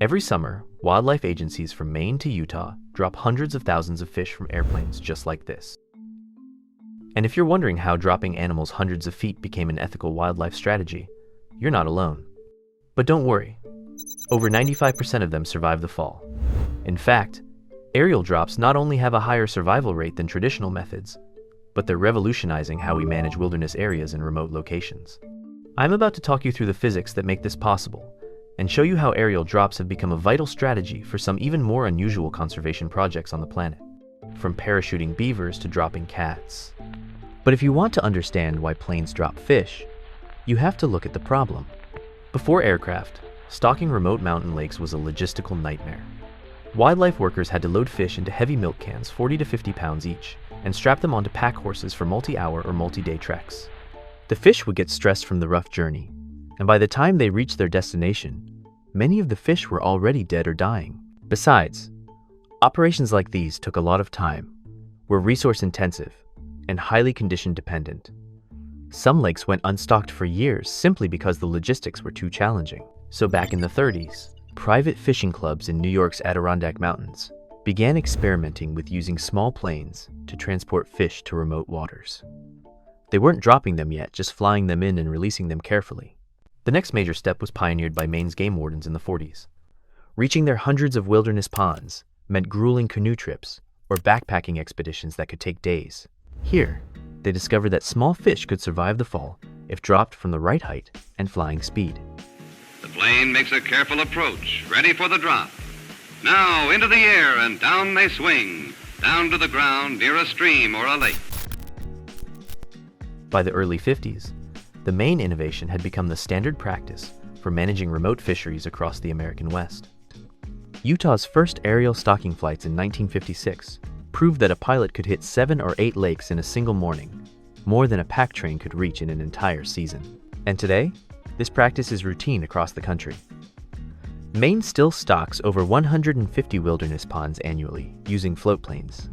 Every summer, wildlife agencies from Maine to Utah drop hundreds of thousands of fish from airplanes just like this. And if you're wondering how dropping animals hundreds of feet became an ethical wildlife strategy, you're not alone. But don't worry, over 95% of them survive the fall. In fact, aerial drops not only have a higher survival rate than traditional methods, but they're revolutionizing how we manage wilderness areas in remote locations. I'm about to talk you through the physics that make this possible, and show you how aerial drops have become a vital strategy for some even more unusual conservation projects on the planet, from parachuting beavers to dropping cats. But if you want to understand why planes drop fish, you have to look at the problem. Before aircraft, stocking remote mountain lakes was a logistical nightmare. Wildlife workers had to load fish into heavy milk cans 40 to 50 pounds each and strap them onto pack horses for multi-hour or multi-day treks. The fish would get stressed from the rough journey, and by the time they reached their destination, many of the fish were already dead or dying. Besides, operations like these took a lot of time, were resource-intensive, and highly condition-dependent. Some lakes went unstocked for years simply because the logistics were too challenging. So back in the 30s, private fishing clubs in New York's Adirondack Mountains began experimenting with using small planes to transport fish to remote waters. They weren't dropping them yet, just flying them in and releasing them carefully. The next major step was pioneered by Maine's game wardens in the 40s. Reaching their hundreds of wilderness ponds meant grueling canoe trips or backpacking expeditions that could take days. Here, they discovered that small fish could survive the fall if dropped from the right height and flying speed. The plane makes a careful approach, ready for the drop. Now into the air and down they swing, down to the ground near a stream or a lake. By the early 50s, the Maine innovation had become the standard practice for managing remote fisheries across the American West. Utah's first aerial stocking flights in 1956 proved that a pilot could hit 7 or 8 lakes in a single morning, more than a pack train could reach in an entire season. And today, this practice is routine across the country. Maine still stocks over 150 wilderness ponds annually using float planes.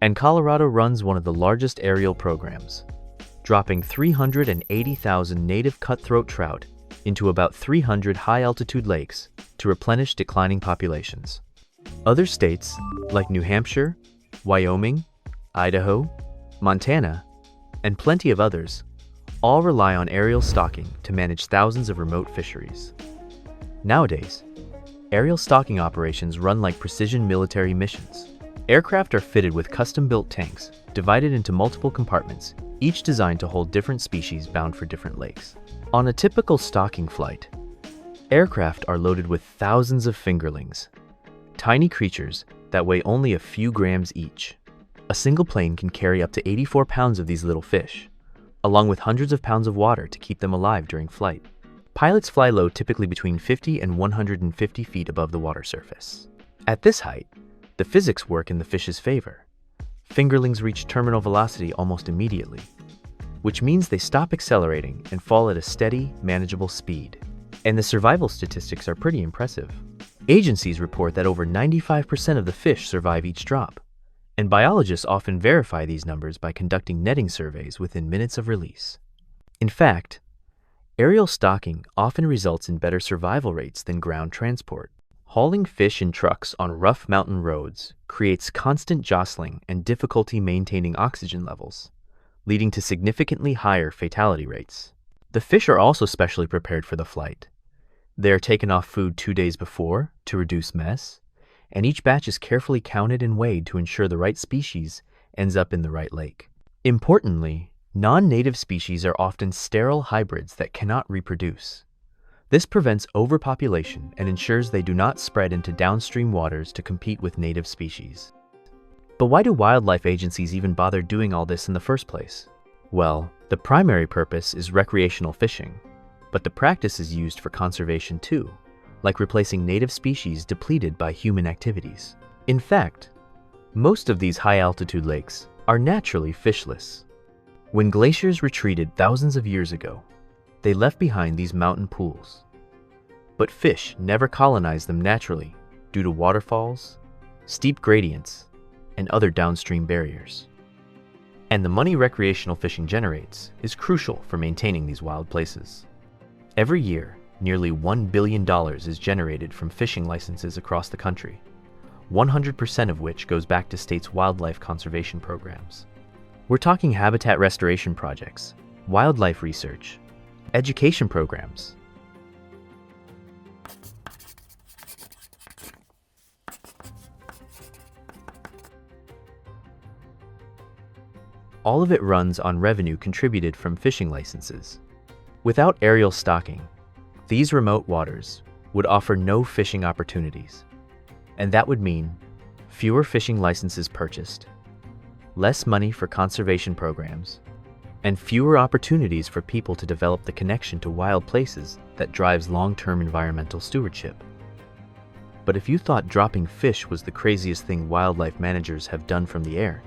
And Colorado runs one of the largest aerial programs, dropping 380,000 native cutthroat trout into about 300 high-altitude lakes to replenish declining populations. Other states, like New Hampshire, Wyoming, Idaho, Montana, and plenty of others, all rely on aerial stocking to manage thousands of remote fisheries. Nowadays, aerial stocking operations run like precision military missions. Aircraft are fitted with custom-built tanks, divided into multiple compartments, each designed to hold different species bound for different lakes. On a typical stocking flight, aircraft are loaded with thousands of fingerlings, tiny creatures that weigh only a few grams each. A single plane can carry up to 84 pounds of these little fish, along with hundreds of pounds of water to keep them alive during flight. Pilots fly low, typically between 50 and 150 feet above the water surface. At this height, the physics work in the fish's favor. Fingerlings reach terminal velocity almost immediately, which means they stop accelerating and fall at a steady, manageable speed. And the survival statistics are pretty impressive. Agencies report that over 95% of the fish survive each drop, and biologists often verify these numbers by conducting netting surveys within minutes of release. In fact, aerial stocking often results in better survival rates than ground transport. Hauling fish in trucks on rough mountain roads creates constant jostling and difficulty maintaining oxygen levels, leading to significantly higher fatality rates. The fish are also specially prepared for the flight. They are taken off food 2 days before to reduce mess, and each batch is carefully counted and weighed to ensure the right species ends up in the right lake. Importantly, non-native species are often sterile hybrids that cannot reproduce. This prevents overpopulation and ensures they do not spread into downstream waters to compete with native species. But why do wildlife agencies even bother doing all this in the first place? Well, the primary purpose is recreational fishing, but the practice is used for conservation too, like replacing native species depleted by human activities. In fact, most of these high-altitude lakes are naturally fishless. When glaciers retreated thousands of years ago, they left behind these mountain pools. But fish never colonized them naturally due to waterfalls, steep gradients, and other downstream barriers. And the money recreational fishing generates is crucial for maintaining these wild places. Every year, nearly $1 billion is generated from fishing licenses across the country, 100% of which goes back to states' wildlife conservation programs. We're talking habitat restoration projects, wildlife research, education programs. All of it runs on revenue contributed from fishing licenses. Without aerial stocking, these remote waters would offer no fishing opportunities, and that would mean fewer fishing licenses purchased, less money for conservation programs, and fewer opportunities for people to develop the connection to wild places that drives long-term environmental stewardship. But if you thought dropping fish was the craziest thing wildlife managers have done from the air,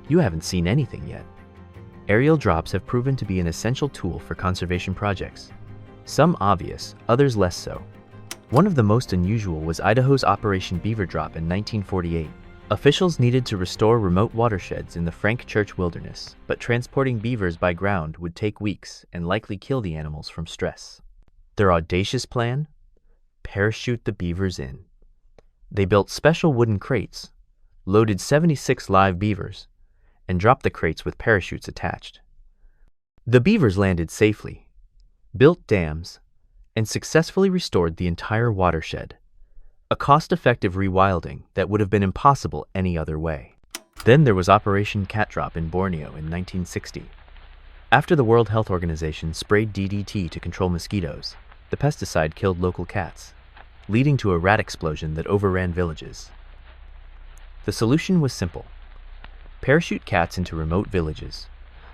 you haven't seen anything yet. Aerial drops have proven to be an essential tool for conservation projects. Some obvious, others less so. One of the most unusual was Idaho's Operation Beaver Drop in 1948. Officials needed to restore remote watersheds in the Frank Church Wilderness, but transporting beavers by ground would take weeks and likely kill the animals from stress. Their audacious plan? Parachute the beavers in. They built special wooden crates, loaded 76 live beavers, and dropped the crates with parachutes attached. The beavers landed safely, built dams, and successfully restored the entire watershed, a cost-effective rewilding that would have been impossible any other way. Then there was Operation Cat Drop in Borneo in 1960. After the World Health Organization sprayed DDT to control mosquitoes, the pesticide killed local cats, leading to a rat explosion that overran villages. The solution was simple. Parachute cats into remote villages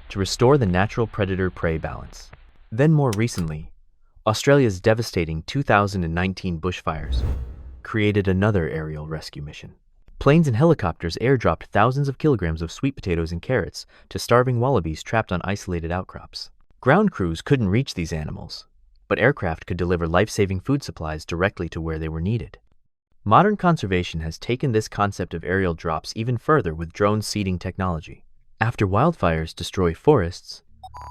to restore the natural predator-prey balance. Then more recently, Australia's devastating 2019 bushfires created another aerial rescue mission. Planes and helicopters airdropped thousands of kilograms of sweet potatoes and carrots to starving wallabies trapped on isolated outcrops. Ground crews couldn't reach these animals, but aircraft could deliver life-saving food supplies directly to where they were needed. Modern conservation has taken this concept of aerial drops even further with drone seeding technology. After wildfires destroy forests,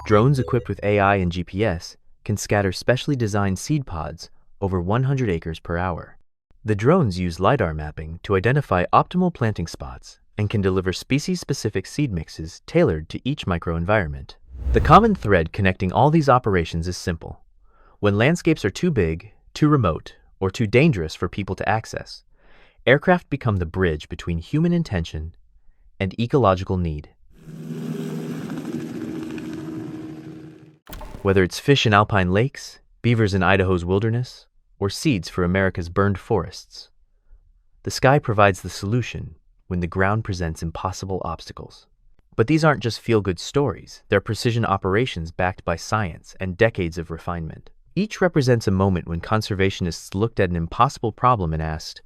drones equipped with AI and GPS can scatter specially designed seed pods over 100 acres per hour. The drones use LiDAR mapping to identify optimal planting spots and can deliver species-specific seed mixes tailored to each microenvironment. The common thread connecting all these operations is simple. When landscapes are too big, too remote, or too dangerous for people to access, aircraft become the bridge between human intention and ecological need. Whether it's fish in alpine lakes, beavers in Idaho's wilderness, or seeds for America's burned forests, the sky provides the solution when the ground presents impossible obstacles. But these aren't just feel-good stories, they're precision operations backed by science and decades of refinement. Each represents a moment when conservationists looked at an impossible problem and asked,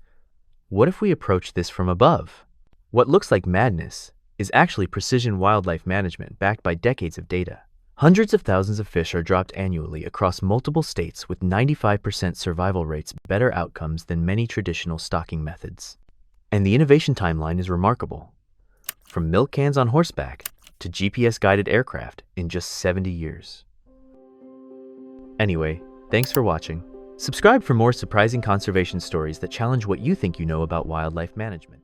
what if we approach this from above? What looks like madness is actually precision wildlife management backed by decades of data. Hundreds of thousands of fish are dropped annually across multiple states with 95% survival rates, better outcomes than many traditional stocking methods. And the innovation timeline is remarkable. From milk cans on horseback to GPS-guided aircraft in just 70 years. Anyway, thanks for watching. Subscribe for more surprising conservation stories that challenge what you think you know about wildlife management.